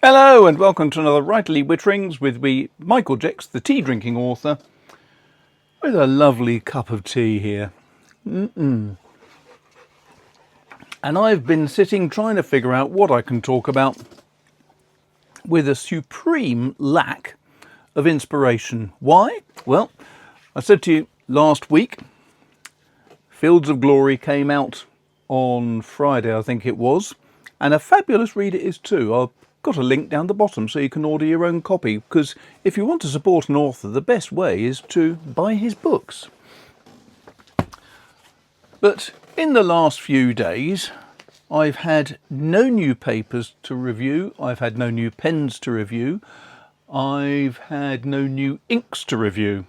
Hello and welcome to another Writerly Witterings with me, Michael Jex, the tea drinking author, with a lovely cup of tea here. And I've been sitting trying to figure out what I can talk about with a supreme lack of inspiration. Why? Well, I said to you last week, Fields of Glory came out on Friday, I think it was, and a fabulous read it is too. I've got a link down the bottom so you can order your own copy, because if you want to support an author, the best way is to buy his books. But in the last few days, I've had no new papers to review, I've had no new pens to review, I've had no new inks to review.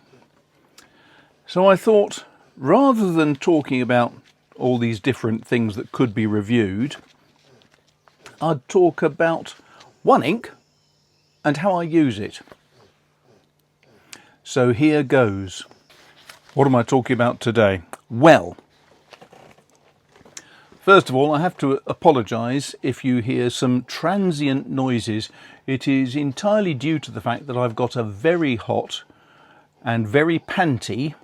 So I thought, rather than talking about all these different things that could be reviewed, I'd talk about one ink and how I use it. So here goes. What am I talking about today? Well, first of all, I have to apologise if you hear some transient noises. It is entirely due to the fact that I've got a very hot and very panty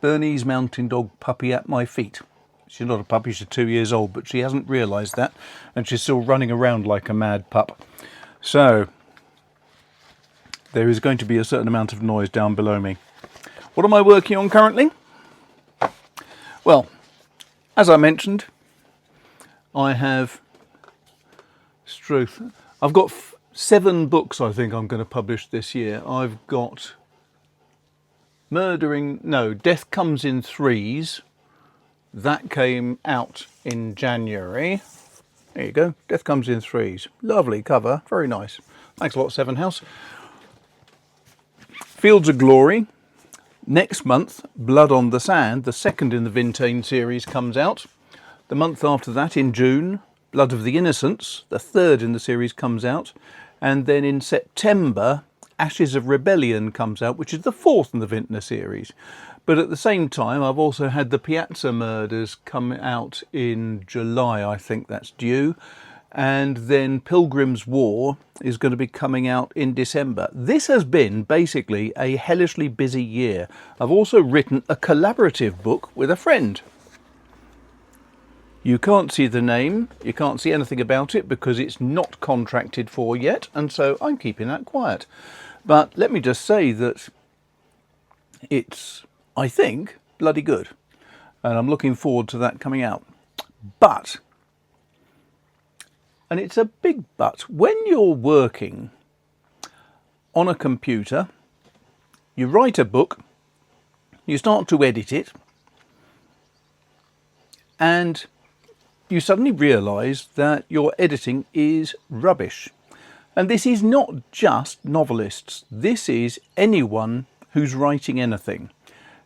Bernese Mountain Dog puppy at my feet. She's not a puppy, she's 2 years old, but she hasn't realised that, and she's still running around like a mad pup. So, there is going to be a certain amount of noise down below me. What am I working on currently? Well, as I mentioned, I have I've got 7 books I think I'm going to publish this year. I've got Death Comes in Threes. That came out in January. There you go, Death Comes in Threes. Lovely cover, very nice. Thanks a lot, Seven House. Fields of Glory. Next month, Blood on the Sand, the second in the Vintain series, comes out. The month after that, in June, Blood of the Innocents, the third in the series, comes out. And then in September, Ashes of Rebellion comes out, which is the fourth in the Vintner series. But at the same time, I've also had the Piazza Murders come out in July, I think that's due. And then Pilgrim's War is going to be coming out in December. This has been basically a hellishly busy year. I've also written a collaborative book with a friend. You can't see the name, you can't see anything about it because it's not contracted for yet, and so I'm keeping that quiet. But let me just say that it's, I think, bloody good, and I'm looking forward to that coming out. But, and it's a big but, when you're working on a computer, you write a book, you start to edit it, and you suddenly realise that your editing is rubbish. And this is not just novelists, this is anyone who's writing anything.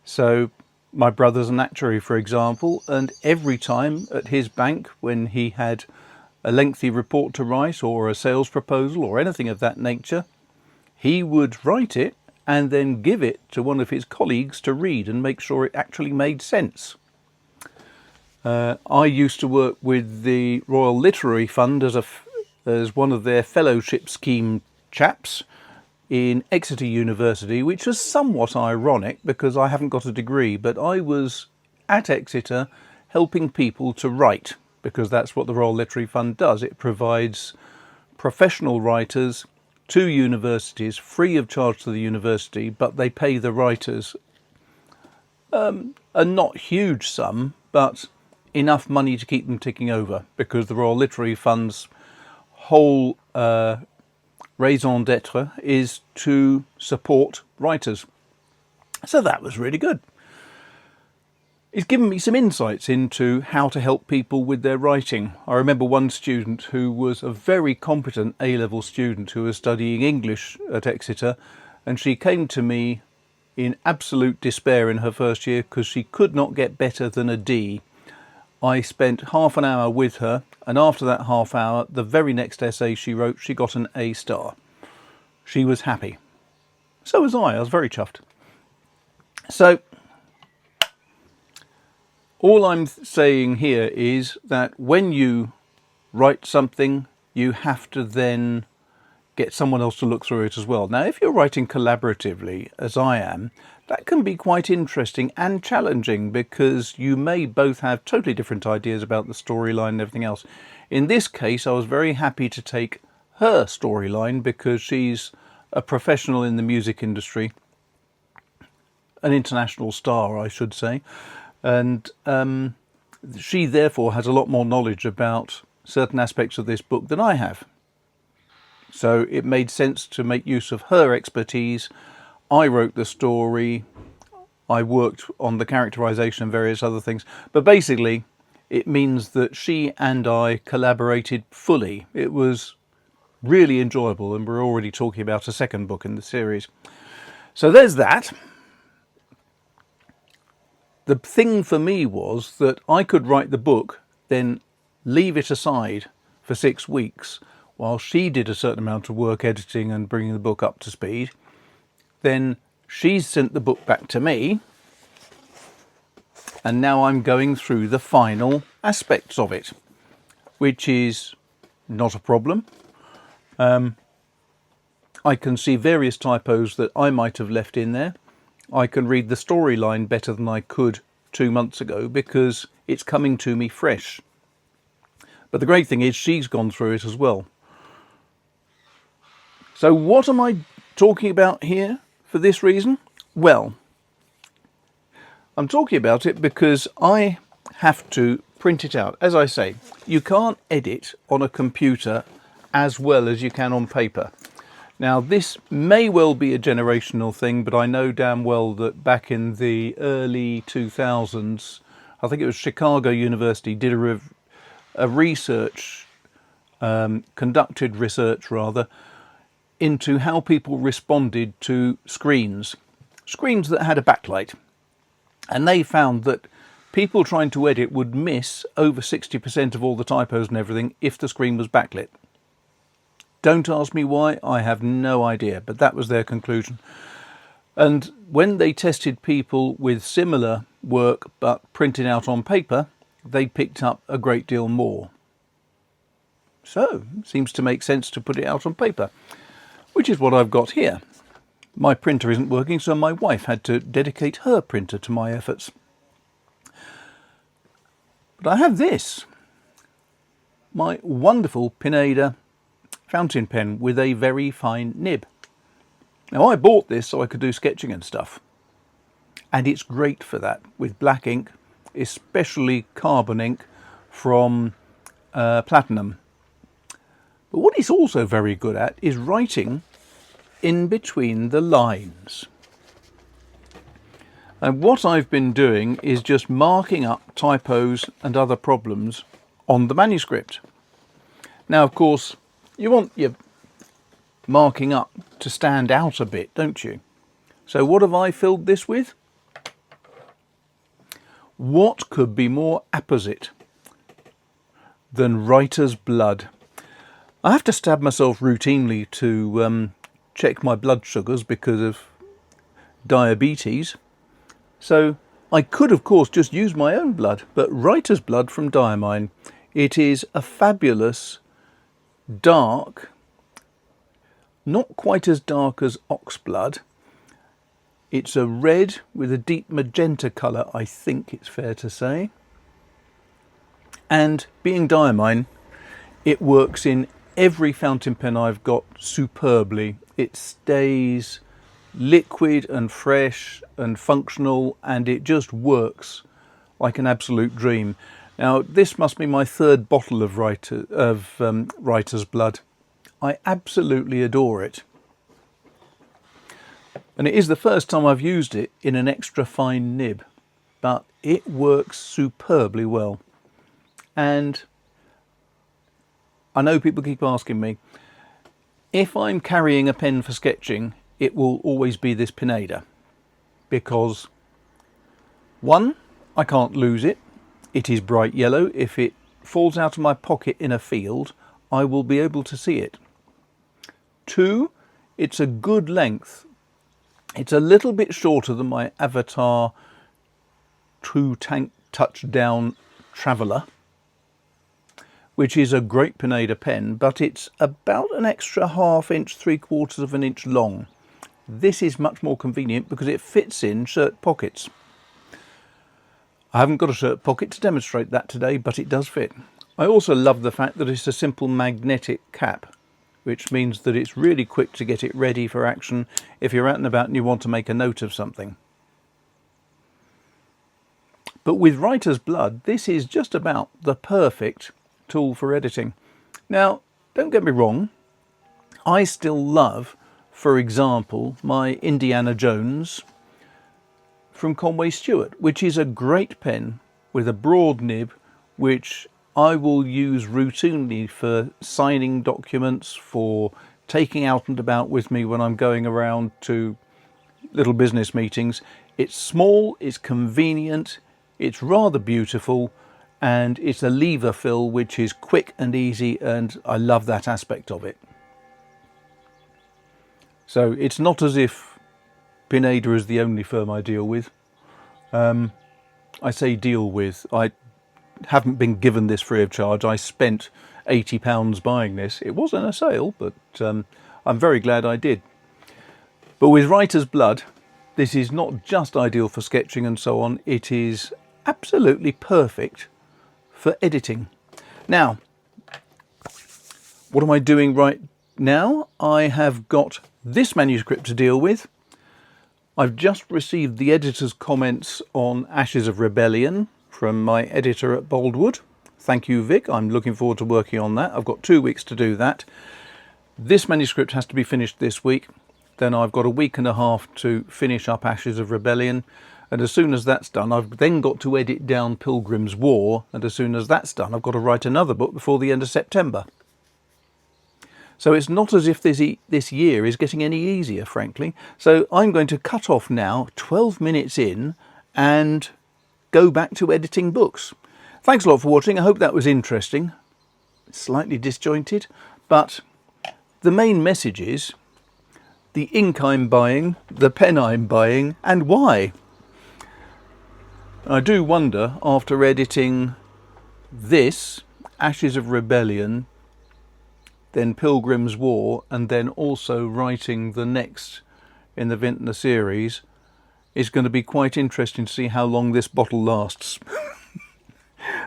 So my brother's an actuary, for example, and every time at his bank when he had a lengthy report to write or a sales proposal or anything of that nature, he would write it and then give it to one of his colleagues to read and make sure it actually made sense. I used to work with the Royal Literary Fund as one of their fellowship scheme chaps in Exeter University, which was somewhat ironic because I haven't got a degree, but I was at Exeter helping people to write, because that's what the Royal Literary Fund does. It provides professional writers to universities free of charge to the university, but they pay the writers a not huge sum, but enough money to keep them ticking over, because the Royal Literary Fund's whole raison d'etre is to support writers. So that was really good. It's given me some insights into how to help people with their writing. I remember one student who was a very competent A-level student who was studying English at Exeter, and she came to me in absolute despair in her first year because she could not get better than a D. I spent half an hour with her, and after that half hour, the very next essay she wrote, she got an A star. She was happy. So was I was very chuffed. So, all I'm saying here is that when you write something, you have to then get someone else to look through it as well. Now, if you're writing collaboratively, as I am, that can be quite interesting and challenging because you may both have totally different ideas about the storyline and everything else. In this case, I was very happy to take her storyline because she's a professional in the music industry, an international star, I should say, and she therefore has a lot more knowledge about certain aspects of this book than I have. So it made sense to make use of her expertise. I wrote the story, I worked on the characterization and various other things, but basically it means that she and I collaborated fully. It was really enjoyable, and we're already talking about a second book in the series. So there's that. The thing for me was that I could write the book, then leave it aside for 6 weeks while she did a certain amount of work editing and bringing the book up to speed. Then she sent the book back to me, and now I'm going through the final aspects of it, which is not a problem. I can see various typos that I might have left in there. I can read the storyline better than I could 2 months ago because it's coming to me fresh. But the great thing is she's gone through it as well. So what am I talking about here for this reason? Well, I'm talking about it because I have to print it out. As I say, you can't edit on a computer as well as you can on paper. Now, this may well be a generational thing, but I know damn well that back in the early 2000s, I think it was Chicago University, did a research, conducted research rather, into how people responded to screens that had a backlight. And they found that people trying to edit would miss over 60% of all the typos and everything if the screen was backlit. Don't ask me why, I have no idea, but that was their conclusion. And when they tested people with similar work but printed out on paper, they picked up a great deal more. So, seems to make sense to put it out on paper, which is what I've got here. My printer isn't working, so my wife had to dedicate her printer to my efforts. But I have this, my wonderful Pineda fountain pen with a very fine nib. Now, I bought this so I could do sketching and stuff, and it's great for that with black ink, especially carbon ink from Platinum. But what it's also very good at is writing in between the lines. And what I've been doing is just marking up typos and other problems on the manuscript. Now, of course, you want your marking up to stand out a bit, don't you? So what have I filled this with? What could be more apposite than writer's blood? I have to stab myself routinely to check my blood sugars because of diabetes. So I could, of course, just use my own blood, but writer's blood from Diamine. It is a fabulous dark, not quite as dark as ox blood. It's a red with a deep magenta colour, I think it's fair to say. And being Diamine, it works in every fountain pen I've got superbly. It stays liquid and fresh and functional, and it just works like an absolute dream. Now, this must be my third bottle of writer's blood. I absolutely adore it. And it is the first time I've used it in an extra fine nib, but it works superbly well. And I know people keep asking me, if I'm carrying a pen for sketching, it will always be this Pineda, because one, I can't lose it. It is bright yellow. If it falls out of my pocket in a field, I will be able to see it. Two, it's a good length. It's a little bit shorter than my Avatar True Tank Touchdown Traveller, which is a great Pineda pen, but it's about an extra ½ inch, 3/4 of an inch long. This is much more convenient because it fits in shirt pockets. I haven't got a shirt pocket to demonstrate that today, but it does fit. I also love the fact that it's a simple magnetic cap, which means that it's really quick to get it ready for action if you're out and about and you want to make a note of something. But with Writer's Blood, this is just about the perfect tool for editing. Now, don't get me wrong, I still love, for example, my Indiana Jones from Conway Stewart, which is a great pen with a broad nib, which I will use routinely for signing documents, for taking out and about with me when I'm going around to little business meetings. It's small, it's convenient, it's rather beautiful, and it's a lever fill which is quick and easy, and I love that aspect of it. So it's not as if Pineda is the only firm I deal with. I say deal with, I haven't been given this free of charge. I spent £80 buying this. It wasn't a sale, but I'm very glad I did. But with Writer's Blood, this is not just ideal for sketching and so on, it is absolutely perfect for editing. Now, what am I doing right now? I have got this manuscript to deal with. I've just received the editor's comments on Ashes of Rebellion from my editor at Boldwood. Thank you, Vic. I'm looking forward to working on that. I've got 2 weeks to do that. This manuscript has to be finished this week. Then I've got a week and a half to finish up Ashes of Rebellion. And as soon as that's done, I've then got to edit down Pilgrim's War. And as soon as that's done, I've got to write another book before the end of September. So it's not as if this year is getting any easier, frankly. So I'm going to cut off now, 12 minutes in, and go back to editing books. Thanks a lot for watching. I hope that was interesting. Slightly disjointed, but the main message is the ink I'm buying, the pen I'm buying, and why. I do wonder, after editing this, Ashes of Rebellion, then Pilgrim's War, and then also writing the next in the Vintner series, is going to be quite interesting to see how long this bottle lasts.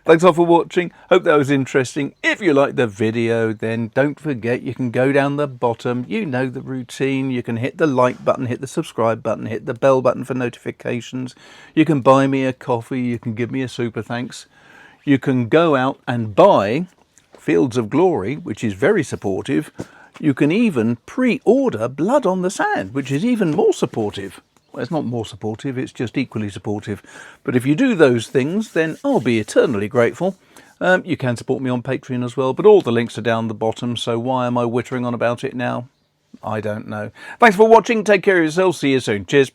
Thanks all for watching. Hope that was interesting. If you liked the video, then don't forget you can go down the bottom. You know the routine. You can hit the like button, hit the subscribe button, hit the bell button for notifications. You can buy me a coffee. You can give me a super thanks. You can go out and buy Fields of Glory, which is very supportive. You can even pre-order Blood on the Sand, which is even more supportive. Well, it's not more supportive, it's just equally supportive. But if you do those things, then I'll be eternally grateful. You can support me on Patreon as well, but all the links are down the bottom, so why am I whittering on about it now? I don't know. Thanks for watching, take care of yourselves, see you soon. Cheers.